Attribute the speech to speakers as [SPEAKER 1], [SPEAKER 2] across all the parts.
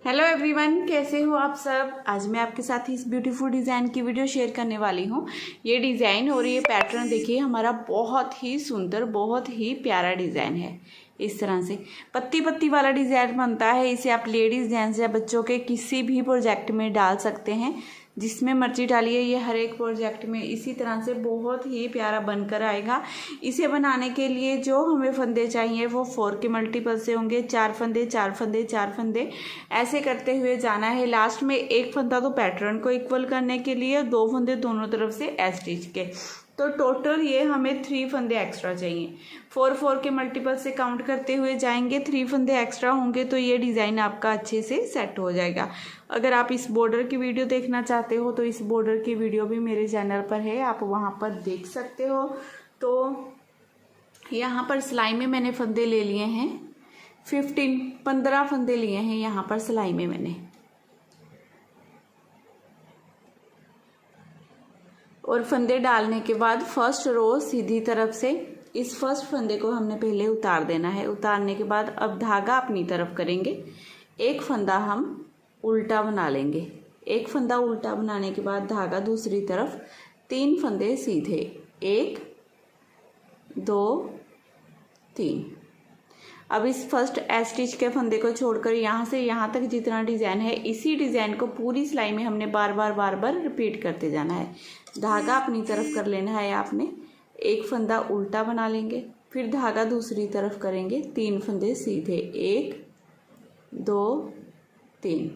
[SPEAKER 1] Hello everyone, कैसे हो आप सब। आज मैं आपके साथ इस ब्यूटीफुल डिज़ाइन की वीडियो शेयर करने वाली हूँ। ये डिज़ाइन और ये पैटर्न देखिए, हमारा बहुत ही सुंदर, बहुत ही प्यारा डिज़ाइन है। इस तरह से पत्ती पत्ती वाला डिज़ाइन बनता है। इसे आप लेडीज़, जेंट्स या बच्चों के किसी भी प्रोजेक्ट में डाल सकते हैं, जिसमें मर्जी डालिए। ये हर एक प्रोजेक्ट में इसी तरह से बहुत ही प्यारा बनकर आएगा। इसे बनाने के लिए जो हमें फंदे चाहिए वो 4 के मल्टीपल से होंगे। 4 फंदे, 4 फंदे, 4 फंदे, ऐसे करते हुए जाना है। लास्ट में एक फंदा तो पैटर्न को इक्वल करने के लिए, 2 फंदे दोनों तरफ से स्टिच के। तो टोटल ये हमें 3 फंदे एक्स्ट्रा चाहिए। 4 के मल्टीपल से काउंट करते हुए जाएंगे। 3 फंदे एक्स्ट्रा होंगे तो ये डिज़ाइन आपका अच्छे से सेट हो जाएगा। अगर आप इस बॉर्डर की वीडियो देखना चाहते हो तो इस बॉर्डर की वीडियो भी मेरे चैनल पर है, आप वहाँ पर देख सकते हो। तो यहाँ पर सिलाई में मैंने फंदे ले लिए हैं 15 फंदे लिए हैं यहाँ पर सिलाई में मैंने। और फंदे डालने के बाद फर्स्ट रो सीधी तरफ से इस फर्स्ट फंदे को हमने पहले उतार देना है। उतारने के बाद अब धागा अपनी तरफ करेंगे। एक फंदा हम उल्टा बना लेंगे। एक फंदा उल्टा बनाने के बाद धागा दूसरी तरफ, 3 फंदे सीधे, 1 2 3। अब इस फर्स्ट स्टिच के फंदे को छोड़कर यहाँ से यहाँ तक जितना डिज़ाइन है, इसी डिज़ाइन को पूरी सिलाई में हमने बार बार रिपीट करते जाना है। धागा अपनी तरफ कर लेना है आपने। एक फंदा उल्टा बना लेंगे, फिर धागा दूसरी तरफ करेंगे, 3 फंदे सीधे, 1 2 3।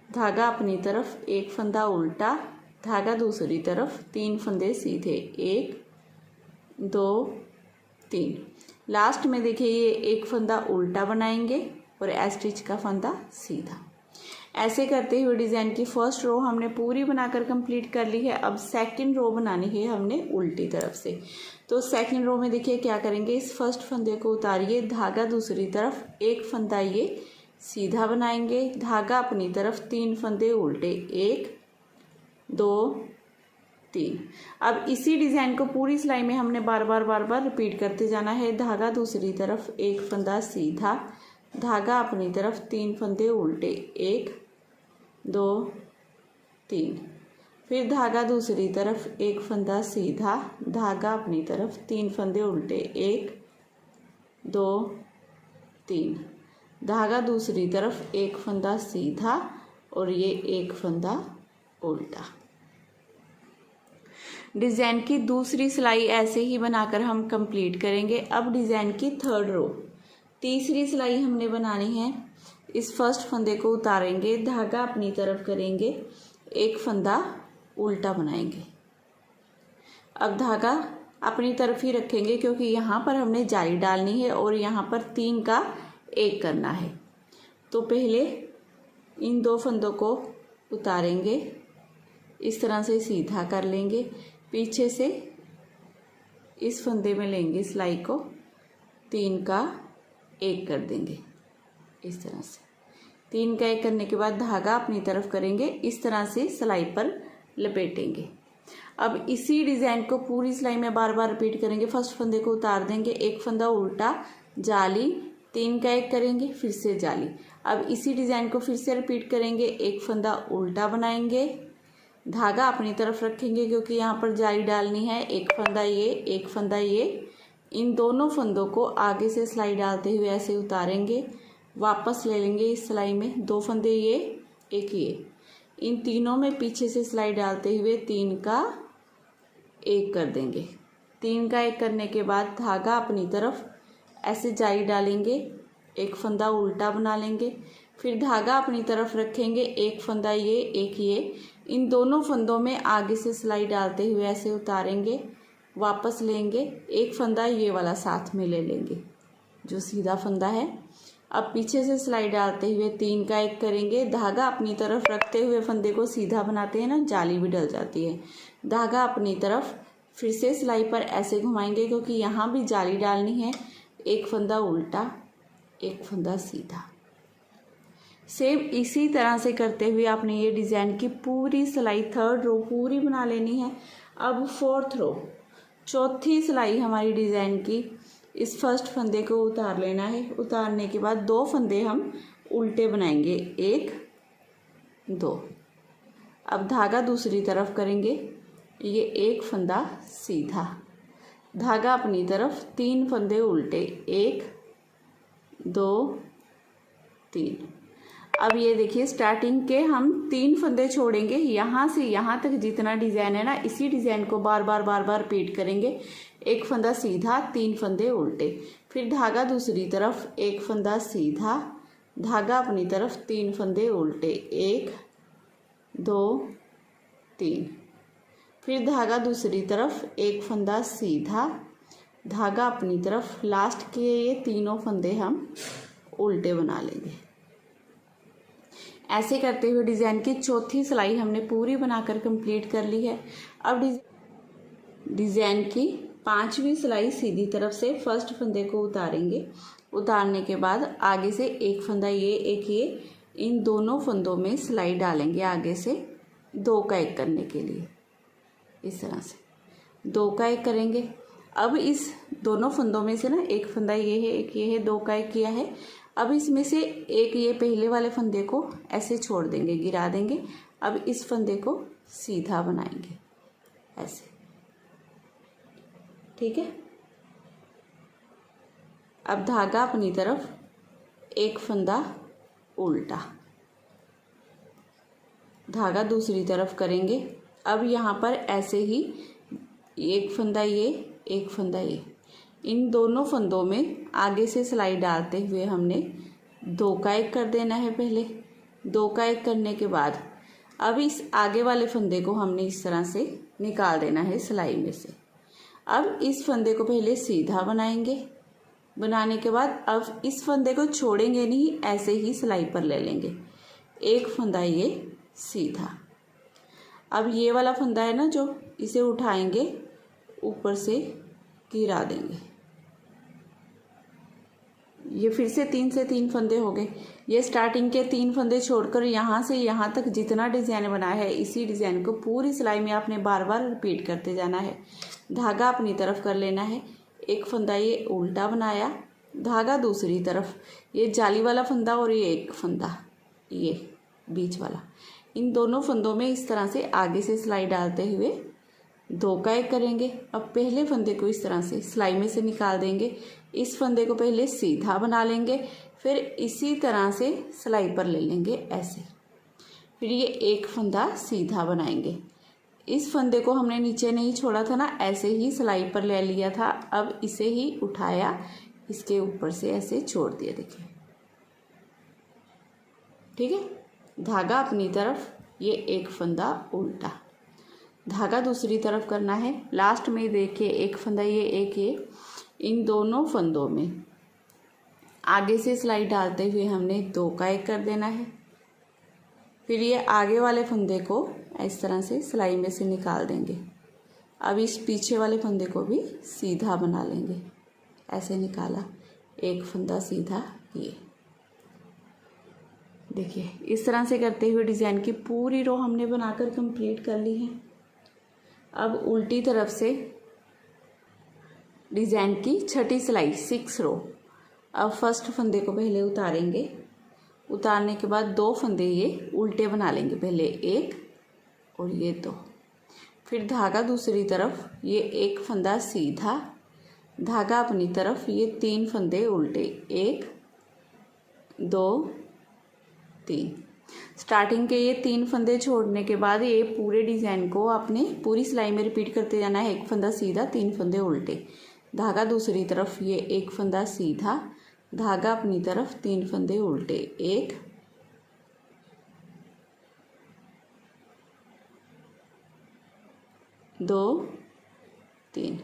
[SPEAKER 1] धागा अपनी तरफ, एक फंदा उल्टा, धागा दूसरी तरफ, 3 फंदे सीधे, 1 2 3। लास्ट में देखिए ये एक फंदा उल्टा बनाएंगे और स्टिच का फंदा सीधा। ऐसे करते हुए डिज़ाइन की फर्स्ट रो हमने पूरी बनाकर कंप्लीट कर ली है। अब सेकंड रो बनानी है हमने उल्टी तरफ से। तो सेकंड रो में देखिए क्या करेंगे, इस फर्स्ट फंदे को उतारिए, धागा दूसरी तरफ, एक फंदा ये सीधा बनाएंगे, धागा अपनी तरफ, 3 फंदे उल्टे, 1 2 3। अब इसी डिज़ाइन को पूरी सिलाई में हमने बार बार रिपीट करते जाना है। धागा दूसरी तरफ, एक फंदा सीधा, धागा अपनी तरफ, 3 फंदे उल्टे, 1 2 3। फिर धागा दूसरी तरफ, एक फंदा सीधा, धागा अपनी तरफ, 3 फंदे उल्टे, 1 2 3। धागा दूसरी तरफ, एक फंदा सीधा और ये एक फंदा उल्टा। डिज़ाइन की दूसरी सिलाई ऐसे ही बनाकर हम कंप्लीट करेंगे। अब डिज़ाइन की थर्ड रो, तीसरी सिलाई हमने बनानी है। इस फर्स्ट फंदे को उतारेंगे, धागा अपनी तरफ करेंगे, एक फंदा उल्टा बनाएंगे। अब धागा अपनी तरफ ही रखेंगे क्योंकि यहाँ पर हमने जाली डालनी है और यहाँ पर 3 का 1 करना है। तो पहले इन 2 फंदों को उतारेंगे, इस तरह से सीधा कर लेंगे, पीछे से इस फंदे में लेंगे सिलाई को, 3 का 1 कर देंगे। इस तरह से 3 का 1 करने के बाद धागा अपनी तरफ करेंगे, इस तरह से सिलाई पर लपेटेंगे। अब इसी डिज़ाइन को पूरी सिलाई में बार बार रिपीट करेंगे। फर्स्ट फंदे को उतार देंगे, एक फंदा उल्टा, जाली, 3 का 1 करेंगे, फिर से जाली। अब इसी डिज़ाइन को फिर से रिपीट करेंगे, एक फंदा उल्टा बनाएंगे, धागा अपनी तरफ रखेंगे क्योंकि यहाँ पर जाली डालनी है, एक फंदा ये, एक फंदा ये। इन दोनों फंदों को आगे से सिलाई डालते हुए ऐसे उतारेंगे, वापस ले लेंगे इस सिलाई में, 2 फंदे ये, एक ये। इन तीनों में पीछे से सिलाई डालते हुए 3 का 1 कर देंगे। 3 का 1 करने के बाद धागा अपनी तरफ ऐसे जाली डालेंगे, एक फंदा उल्टा बना लेंगे, फिर धागा अपनी तरफ रखेंगे, एक फंदा ये, एक ये। इन दोनों फंदों में आगे से सिलाई डालते हुए ऐसे उतारेंगे, वापस लेंगे, एक फंदा ये वाला साथ में ले लेंगे जो सीधा फंदा है। अब पीछे से सिलाई डालते हुए 3 का 1 करेंगे, धागा अपनी तरफ रखते हुए फंदे को सीधा बनाते हैं ना, जाली भी डल जाती है। धागा अपनी तरफ, फिर से सिलाई पर ऐसे घुमाएंगे क्योंकि यहाँ भी जाली डालनी है, एक फंदा उल्टा, एक फंदा सीधा। सेम इसी तरह से करते हुए आपने ये डिज़ाइन की पूरी सिलाई, थर्ड रो पूरी बना लेनी है। अब फोर्थ रो, चौथी सिलाई हमारी डिज़ाइन की, इस फर्स्ट फंदे को उतार लेना है। उतारने के बाद 2 फंदे हम उल्टे बनाएंगे, 1 2। अब धागा दूसरी तरफ करेंगे, ये एक फंदा सीधा, धागा अपनी तरफ, 3 फंदे उल्टे, 1 2 3। अब ये देखिए स्टार्टिंग के हम 3 फंदे छोड़ेंगे, यहाँ से यहाँ तक जितना डिज़ाइन है ना, इसी डिज़ाइन को बार बार रिपीट करेंगे। एक फंदा सीधा, 3 फंदे उल्टे, फिर धागा दूसरी तरफ, एक फंदा सीधा, धागा अपनी तरफ, 3 फंदे उल्टे, 1 2 3, फिर धागा दूसरी तरफ, एक फंदा सीधा, धागा अपनी तरफ, लास्ट के ये तीनों फंदे हम उल्टे बना लेंगे। ऐसे करते हुए डिज़ाइन की चौथी सिलाई हमने पूरी बनाकर कंप्लीट कर ली है। अब डिज़ाइन की 5वीं सिलाई सीधी तरफ से फर्स्ट फंदे को उतारेंगे। उतारने के बाद आगे से एक फंदा ये, एक ये, इन दोनों फंदों में सिलाई डालेंगे आगे से 2 का 1 करने के लिए। इस तरह से 2 का 1 करेंगे। अब इस दोनों फंदों में से ना एक फंदा ये है, एक ये है, 2 का 1 किया है। अब इसमें से एक ये पहले वाले फंदे को ऐसे छोड़ देंगे, गिरा देंगे। अब इस फंदे को सीधा बनाएंगे ऐसे, ठीक है। अब धागा अपनी तरफ, एक फंदा उल्टा, धागा दूसरी तरफ करेंगे। अब यहाँ पर ऐसे ही एक फंदा ये, एक फंदा ये, इन दोनों फंदों में आगे से सिलाई डालते हुए हमने 2 का 1 कर देना है। पहले 2 का 1 करने के बाद अब इस आगे वाले फंदे को हमने इस तरह से निकाल देना है सिलाई में से। अब इस फंदे को पहले सीधा बनाएंगे, बनाने के बाद अब इस फंदे को छोड़ेंगे नहीं, ऐसे ही सिलाई पर ले लेंगे, एक फंदा ये सीधा। अब ये वाला फंदा है ना जो, इसे उठाएंगे, ऊपर से गिरा देंगे। ये फिर से 3 फंदे हो गए। ये स्टार्टिंग के 3 फंदे छोड़कर यहाँ से यहाँ तक जितना डिज़ाइन बनाया है, इसी डिज़ाइन को पूरी सिलाई में आपने बार बार रिपीट करते जाना है। धागा अपनी तरफ कर लेना है, एक फंदा ये उल्टा बनाया, धागा दूसरी तरफ, ये जाली वाला फंदा और ये एक फंदा ये बीच वाला, इन दोनों फंदों में इस तरह से आगे से सिलाई डालते हुए 2 का 1 करेंगे। अब पहले फंदे को इस तरह से सिलाई में से निकाल देंगे, इस फंदे को पहले सीधा बना लेंगे, फिर इसी तरह से सिलाई पर ले लेंगे ऐसे, फिर ये एक फंदा सीधा बनाएंगे। इस फंदे को हमने नीचे नहीं छोड़ा था ना, ऐसे ही सिलाई पर ले लिया था। अब इसे ही उठाया, इसके ऊपर से ऐसे छोड़ दिया, देखिए, ठीक है। धागा अपनी तरफ, ये एक फंदा उल्टा, धागा दूसरी तरफ करना है। लास्ट में देखिए एक फंदा ये, एक ये, इन दोनों फंदों में आगे से सिलाई डालते हुए हमने 2 का 1 कर देना है। फिर ये आगे वाले फंदे को इस तरह से सिलाई में से निकाल देंगे। अब इस पीछे वाले फंदे को भी सीधा बना लेंगे, ऐसे निकाला, एक फंदा सीधा, ये देखिए। इस तरह से करते हुए डिज़ाइन की पूरी रो हमने बनाकर कंप्लीट कर ली है। अब उल्टी तरफ से डिज़ाइन की छठी सिलाई 6 रो। अब फर्स्ट फंदे को पहले उतारेंगे, उतारने के बाद 2 फंदे ये उल्टे बना लेंगे, पहले 1 और ये 2, फिर धागा दूसरी तरफ, ये एक फंदा सीधा, धागा अपनी तरफ, ये 3 फंदे उल्टे, 1 2 3। स्टार्टिंग के ये 3 फंदे छोड़ने के बाद ये पूरे डिज़ाइन को आपने पूरी सिलाई में रिपीट करते जाना है। एक फंदा सीधा, 3 फंदे उल्टे, धागा दूसरी तरफ, ये एक फंदा सीधा, धागा अपनी तरफ, 3 फंदे उल्टे, 1 2 3,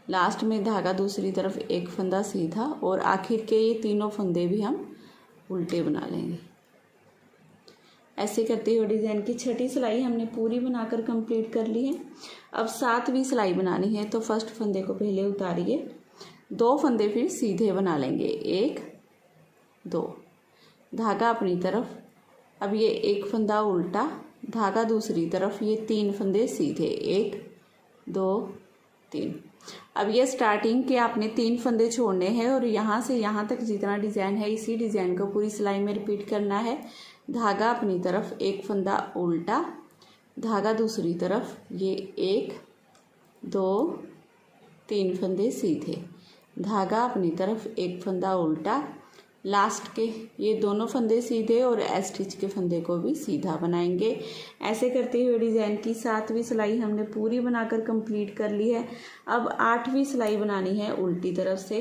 [SPEAKER 1] लास्ट में धागा दूसरी तरफ, एक फंदा सीधा, और आखिर के ये तीनों फंदे भी हम उल्टे बना लेंगे। ऐसे करते हुए डिज़ाइन की छठी सिलाई हमने पूरी बनाकर कंप्लीट कर ली है। अब 7वीं सिलाई बनानी है, तो फर्स्ट फंदे को पहले उतारिए, 2 फंदे फिर सीधे बना लेंगे, 1 2, धागा अपनी तरफ, अब ये एक फंदा उल्टा, धागा दूसरी तरफ, ये 3 फंदे सीधे, 1 2 3, अब ये स्टार्टिंग के आपने 3 फंदे छोड़ने हैं और यहाँ से यहाँ तक जितना डिज़ाइन है इसी डिज़ाइन को पूरी सिलाई में रिपीट करना है। धागा अपनी तरफ, एक फंदा उल्टा, धागा दूसरी तरफ, ये 1 2 3 फंदे सीधे, धागा अपनी तरफ, एक फंदा उल्टा, लास्ट के ये दोनों फंदे सीधे और स्टिच के फंदे को भी सीधा बनाएंगे। ऐसे करते हुए डिज़ाइन की 7वीं सिलाई हमने पूरी बनाकर कंप्लीट कर ली है। अब 8वीं सिलाई बनानी है उल्टी तरफ से।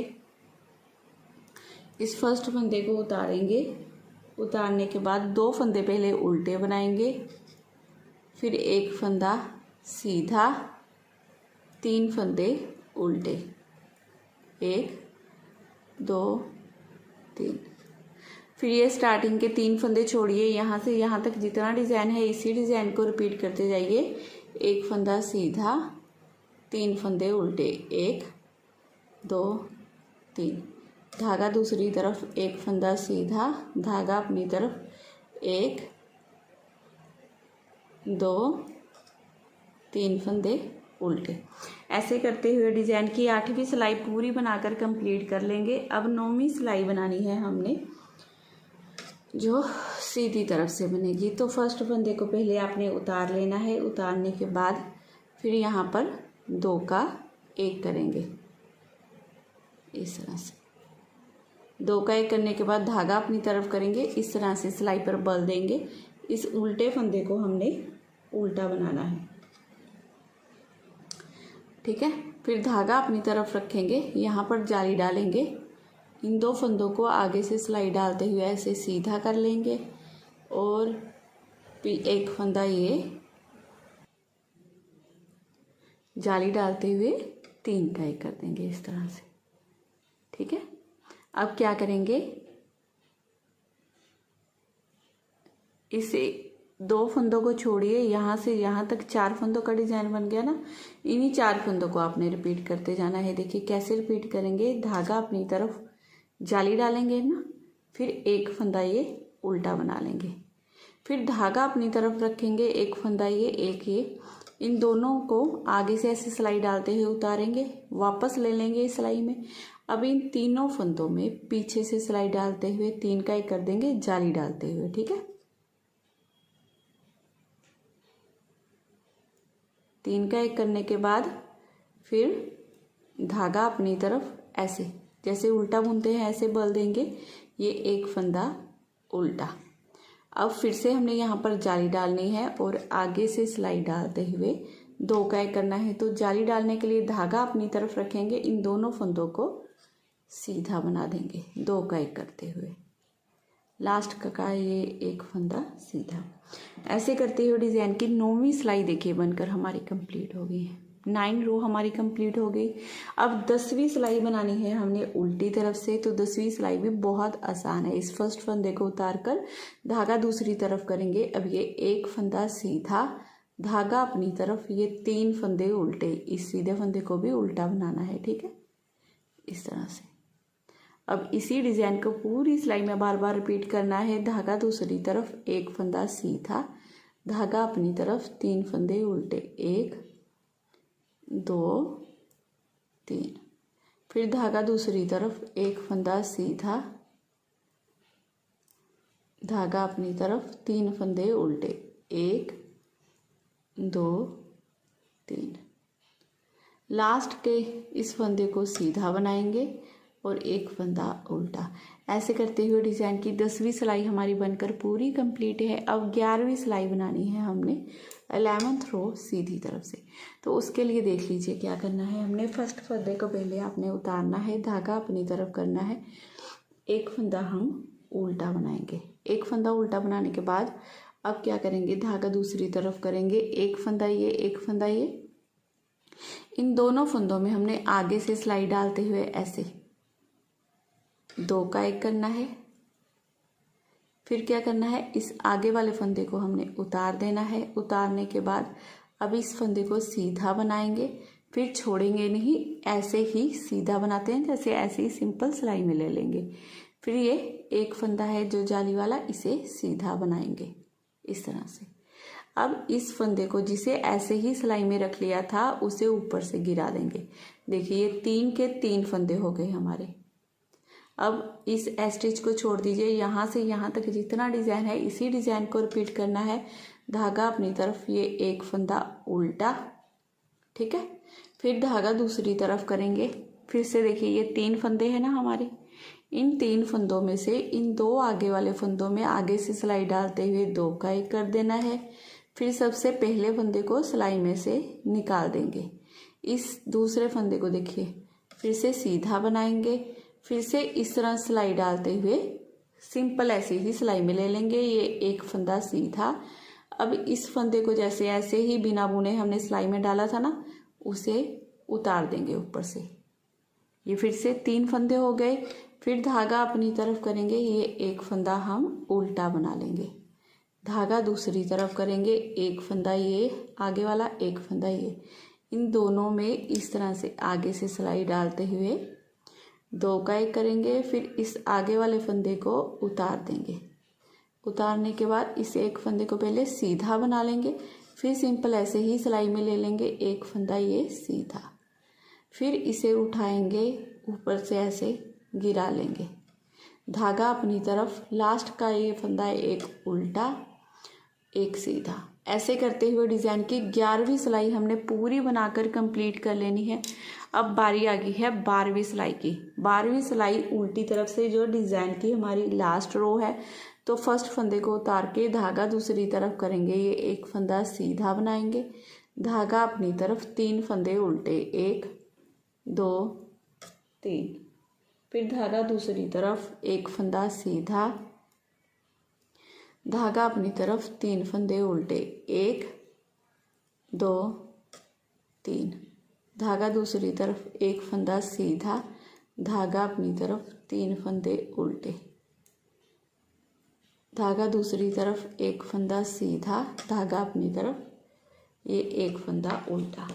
[SPEAKER 1] इस फर्स्ट फंदे को उतारेंगे, उतारने के बाद 2 फंदे पहले उल्टे बनाएंगे, फिर एक फंदा सीधा, 3 फंदे उल्टे, 1 2 3। फिर ये स्टार्टिंग के 3 फंदे छोड़िए, यहाँ से यहाँ तक जितना डिज़ाइन है इसी डिज़ाइन को रिपीट करते जाइए। एक फंदा सीधा, 3 फंदे उल्टे, 1 2 3, धागा दूसरी तरफ, एक फंदा सीधा, धागा अपनी तरफ, 1 2 3 फंदे उल्टे। ऐसे करते हुए डिज़ाइन की 8वीं सिलाई पूरी बनाकर कंप्लीट कर लेंगे। अब 9वीं सिलाई बनानी है हमने, जो सीधी तरफ से बनेगी। तो फर्स्ट फंदे को पहले आपने उतार लेना है, उतारने के बाद फिर यहाँ पर 2 का 1 करेंगे, इस तरह से 2 का 1 करने के बाद धागा अपनी तरफ करेंगे, इस तरह से सिलाई पर बल देंगे। इस उल्टे फंदे को हमने उल्टा बनाना है, ठीक है। फिर धागा अपनी तरफ रखेंगे, यहाँ पर जाली डालेंगे, इन 2 फंदों को आगे से सिलाई डालते हुए ऐसे सीधा कर लेंगे और फिर एक फंदा ये जाली डालते हुए 3 का 1 कर देंगे, इस तरह से, ठीक है। अब क्या करेंगे, इसे 2 फंदों को छोड़िए, यहाँ से यहाँ तक 4 फंदों का डिज़ाइन बन गया ना। इन्हीं 4 फंदों को आपने रिपीट करते जाना है। देखिए कैसे रिपीट करेंगे, धागा अपनी तरफ जाली डालेंगे ना, फिर एक फंदा ये उल्टा बना लेंगे, फिर धागा अपनी तरफ रखेंगे, एक फंदा ये, एक ये, इन दोनों को आगे से ऐसे सिलाई डालते हुए उतारेंगे, वापस ले लेंगे इस सिलाई में। अब इन तीनों फंदों में पीछे से सिलाई डालते हुए 3 का 1 कर देंगे, जाली डालते हुए, ठीक है। 3 का 1 करने के बाद फिर धागा अपनी तरफ ऐसे जैसे उल्टा बुनते हैं ऐसे बल देंगे, ये एक फंदा उल्टा। अब फिर से हमने यहाँ पर जाली डालनी है और आगे से सिलाई डालते हुए 2 का 1 करना है। तो जाली डालने के लिए धागा अपनी तरफ रखेंगे, इन दोनों फंदों को सीधा बना देंगे 2 का 1 करते हुए, लास्ट का ये एक फंदा सीधा। ऐसे करते हुए डिज़ाइन की 9वीं सिलाई देखिए बनकर हमारी कंप्लीट हो गई है। 9 रो हमारी कंप्लीट हो गई। अब 10वीं सिलाई बनानी है हमने उल्टी तरफ से। तो 10वीं सिलाई भी बहुत आसान है। इस फर्स्ट फंदे को उतार कर धागा दूसरी तरफ करेंगे। अब ये एक फंदा सीधा, धागा अपनी तरफ, ये 3 फंदे उल्टे, इस सीधे फंदे को भी उल्टा बनाना है, ठीक है, इस तरह से। अब इसी डिज़ाइन को पूरी सिलाई में बार बार रिपीट करना है। धागा दूसरी तरफ, एक फंदा सीधा, धागा अपनी तरफ, 3 फंदे उल्टे, 1 2 3, फिर धागा दूसरी तरफ, एक फंदा सीधा, धागा अपनी तरफ, 3 फंदे उल्टे, 1 2 3, लास्ट के इस फंदे को सीधा बनाएंगे और एक फंदा उल्टा। ऐसे करते हुए डिज़ाइन की 10वीं सिलाई हमारी बनकर पूरी कंप्लीट है। अब 11वीं सिलाई बनानी है हमने 11th रो सीधी तरफ से। तो उसके लिए देख लीजिए क्या करना है। हमने फर्स्ट फंदे को पहले आपने उतारना है, धागा अपनी तरफ करना है, एक फंदा हम उल्टा बनाएंगे। एक फंदा उल्टा बनाने के बाद अब क्या करेंगे, धागा दूसरी तरफ करेंगे, एक फंदा ये, एक फंदा ये, इन दोनों फंदों में हमने आगे से सिलाई डालते हुए ऐसे 2 का 1 करना है। फिर क्या करना है, इस आगे वाले फंदे को हमने उतार देना है। उतारने के बाद अब इस फंदे को सीधा बनाएंगे, फिर छोड़ेंगे नहीं, ऐसे ही सीधा बनाते हैं जैसे ऐसे ही सिंपल सिलाई में ले लेंगे। फिर ये एक फंदा है जो जाली वाला, इसे सीधा बनाएंगे इस तरह से। अब इस फंदे को जिसे ऐसे ही सिलाई में रख लिया था उसे ऊपर से गिरा देंगे। देखिए ये 3 के 3 फंदे हो गए हमारे। अब इस स्टिच को छोड़ दीजिए, यहाँ से यहाँ तक जितना डिज़ाइन है इसी डिज़ाइन को रिपीट करना है। धागा अपनी तरफ, ये एक फंदा उल्टा, ठीक है। फिर धागा दूसरी तरफ करेंगे। फिर से देखिए ये 3 फंदे हैं ना हमारे, इन 3 फंदों में से इन 2 आगे वाले फंदों में आगे से सिलाई डालते हुए 2 का 1 कर देना है। फिर सबसे पहले फंदे को सिलाई में से निकाल देंगे। इस दूसरे फंदे को देखिए फिर से सीधा बनाएंगे, फिर से इस तरह सिलाई डालते हुए सिंपल ऐसे ही सिलाई में ले लेंगे। ये एक फंदा सीधा। अब इस फंदे को जैसे ऐसे ही बिना बुने हमने सिलाई में डाला था ना, उसे उतार देंगे ऊपर से। ये फिर से 3 फंदे हो गए। फिर धागा अपनी तरफ करेंगे, ये एक फंदा हम उल्टा बना लेंगे। धागा दूसरी तरफ करेंगे, एक फंदा ये आगे वाला, एक फंदा ये, इन दोनों में इस तरह से आगे से सिलाई डालते हुए 2 का 1 करेंगे। फिर इस आगे वाले फंदे को उतार देंगे। उतारने के बाद इस एक फंदे को पहले सीधा बना लेंगे, फिर सिंपल ऐसे ही सिलाई में ले लेंगे, एक फंदा ये सीधा। फिर इसे उठाएंगे, ऊपर से ऐसे गिरा लेंगे। धागा अपनी तरफ, लास्ट का ये फंदा एक उल्टा, एक सीधा। ऐसे करते हुए डिज़ाइन की 11वीं सिलाई हमने पूरी बनाकर कंप्लीट कर लेनी है। अब बारी आ गई है 12वीं सिलाई की। 12वीं सिलाई उल्टी तरफ से जो डिज़ाइन की हमारी लास्ट रो है, तो फर्स्ट फंदे को उतार के धागा दूसरी तरफ करेंगे, ये एक फंदा सीधा बनाएंगे। धागा अपनी तरफ, 3 फंदे उल्टे, 1 2 3। फिर धागा दूसरी तरफ, एक फंदा सीधा, धागा अपनी तरफ, 3 फंदे उल्टे, 1 2 3। धागा दूसरी तरफ, एक फंदा सीधा, धागा अपनी तरफ, 3 फंदे उल्टे, धागा दूसरी तरफ, एक फंदा सीधा, धागा अपनी तरफ, ये एक फंदा उल्टा।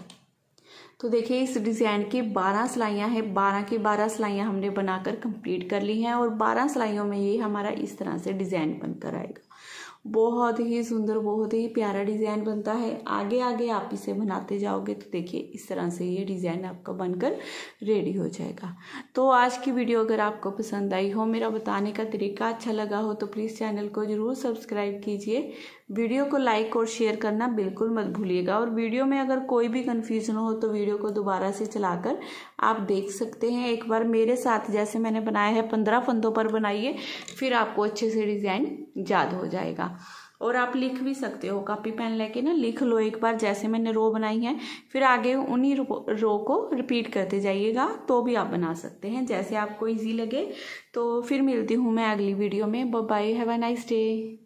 [SPEAKER 1] तो देखिए इस डिज़ाइन की 12 सिलाइयाँ हैं। 12 की 12 सिलाइयाँ हमने बनाकर कंप्लीट कर ली हैं और 12 सिलाइयों में ये हमारा इस तरह से डिज़ाइन बनकर आएगा। बहुत ही सुंदर, बहुत ही प्यारा डिज़ाइन बनता है। आगे आगे आप इसे बनाते जाओगे तो देखिए इस तरह से ये डिज़ाइन आपका बनकर रेडी हो जाएगा। तो आज की वीडियो अगर आपको पसंद आई हो, मेरा बताने का तरीका अच्छा लगा हो, तो प्लीज़ चैनल को ज़रूर सब्सक्राइब कीजिए। वीडियो को लाइक और शेयर करना बिल्कुल मत भूलिएगा। और वीडियो में अगर कोई भी कन्फ्यूज़न हो तो वीडियो को दोबारा से चलाकर आप देख सकते हैं। एक बार मेरे साथ जैसे मैंने बनाया है 15 फंदों पर बनाइए, फिर आपको अच्छे से डिज़ाइन याद हो जाएगा। और आप लिख भी सकते हो, कॉपी पेन लेके ना लिख लो एक बार, जैसे मैंने रो बनाई है, फिर आगे उन्हीं रो को रिपीट करते जाइएगा, तो भी आप बना सकते हैं जैसे आपको इजी लगे। तो फिर मिलती हूँ मैं अगली वीडियो में। Bye bye, have a nice day.